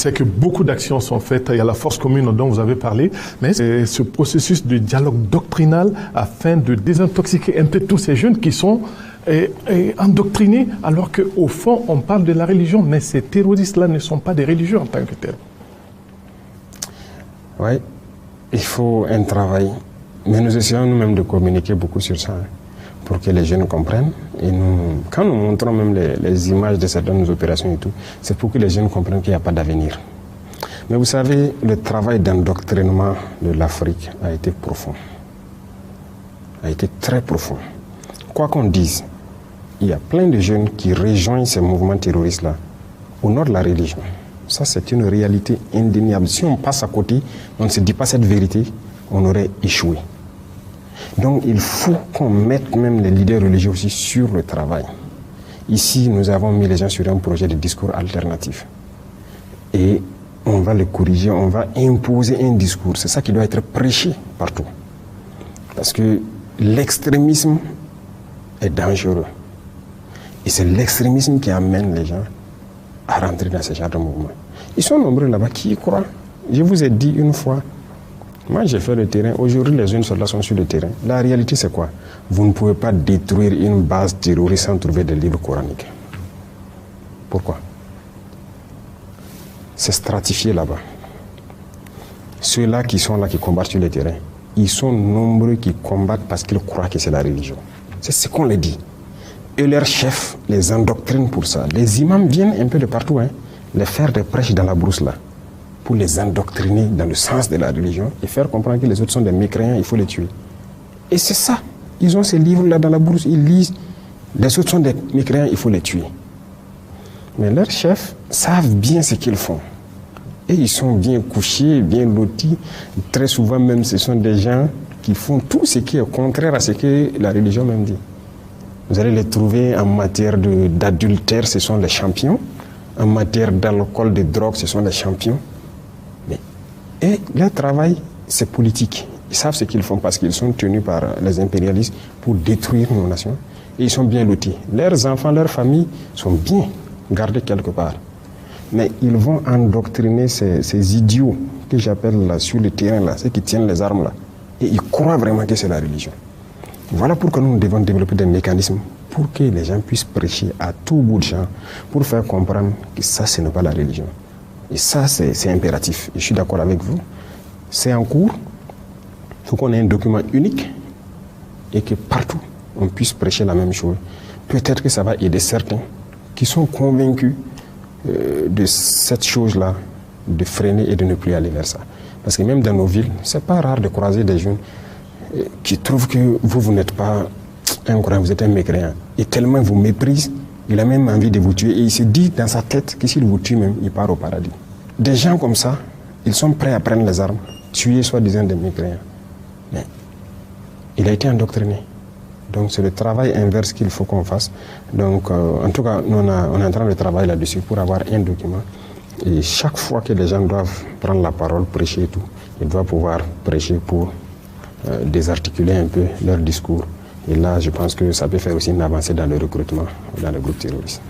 sais que beaucoup d'actions sont faites. Il y a la force commune dont vous avez parlé, mais c'est ce processus de dialogue doctrinal afin de désintoxiquer un peu tous ces jeunes qui sont endoctrinés, alors qu'au fond, on parle de la religion, mais ces terroristes-là ne sont pas des religieux en tant que tels. Oui, il faut un travail. Mais nous essayons nous-mêmes de communiquer beaucoup sur ça, pour que les jeunes comprennent. Et quand nous montrons même les images de certaines opérations et tout, c'est pour que les jeunes comprennent qu'il n'y a pas d'avenir. Mais vous savez, le travail d'endoctrinement de l'Afrique a été profond. A été très profond. Quoi qu'on dise, il y a plein de jeunes qui rejoignent ces mouvements terroristes-là au nom de la religion. Ça, c'est une réalité indéniable. Si on passe à côté, on ne se dit pas cette vérité, on aurait échoué. Donc il faut qu'on mette même les leaders religieux aussi sur le travail. Ici, nous avons mis les gens sur un projet de discours alternatif. Et on va le corriger, on va imposer un discours. C'est ça qui doit être prêché partout. Parce que l'extrémisme est dangereux. Et c'est l'extrémisme qui amène les gens à rentrer dans ce genre de mouvement. Ils sont nombreux là-bas qui y croient. Je vous ai dit une fois, moi j'ai fait le terrain, aujourd'hui les jeunes soldats sont sur le terrain. La réalité c'est quoi? Vous ne pouvez pas détruire une base terroriste sans trouver des livres coraniques. Pourquoi? C'est stratifié là-bas. Ceux-là qui sont là, qui combattent sur le terrain, ils sont nombreux qui combattent parce qu'ils croient que c'est la religion. C'est ce qu'on les dit. Et leurs chefs les endoctrinent pour ça. Les imams viennent un peu de partout, les faire des prêches dans la brousse là, pour les endoctriner dans le sens de la religion et faire comprendre que les autres sont des mécréants, il faut les tuer. Et c'est ça. Ils ont ces livres-là dans la brousse, ils lisent. Les autres sont des mécréants, il faut les tuer. Mais leurs chefs savent bien ce qu'ils font. Et ils sont bien couchés, bien lotis. Très souvent même, ce sont des gens qui font tout ce qui est contraire à ce que la religion même dit. Vous allez les trouver en matière d'adultère, ce sont les champions. En matière d'alcool, de drogue, ce sont les champions. Et leur travail, c'est politique. Ils savent ce qu'ils font parce qu'ils sont tenus par les impérialistes pour détruire nos nations. Et ils sont bien lotis. Leurs enfants, leurs familles sont bien gardés quelque part. Mais ils vont endoctriner ces idiots que j'appelle là, sur le terrain, là, ceux qui tiennent les armes là. Et ils croient vraiment que c'est la religion. Voilà pourquoi nous devons développer des mécanismes pour que les gens puissent prêcher à tout bout de champ, pour faire comprendre que ça, ce n'est pas la religion. Et ça, c'est impératif. Je suis d'accord avec vous. C'est en cours. Il faut qu'on ait un document unique et que partout, on puisse prêcher la même chose. Peut-être que ça va aider certains qui sont convaincus de cette chose-là, de freiner et de ne plus aller vers ça. Parce que même dans nos villes, c'est pas rare de croiser des jeunes qui trouvent que vous n'êtes pas un croyant, vous êtes un mécréant. Et tellement il vous méprise, il a même envie de vous tuer. Et il se dit dans sa tête que s'il vous tue même, il part au paradis. Des gens comme ça, ils sont prêts à prendre les armes, tuer soi-disant des mécréants. Mais il a été endoctriné. Donc c'est le travail inverse qu'il faut qu'on fasse. Donc en tout cas, nous, on est en train de travailler là-dessus pour avoir un document. Et chaque fois que les gens doivent prendre la parole, prêcher et tout, ils doivent pouvoir prêcher pour désarticuler un peu leur discours. Et là, je pense que ça peut faire aussi une avancée dans le recrutement dans le groupe terroriste.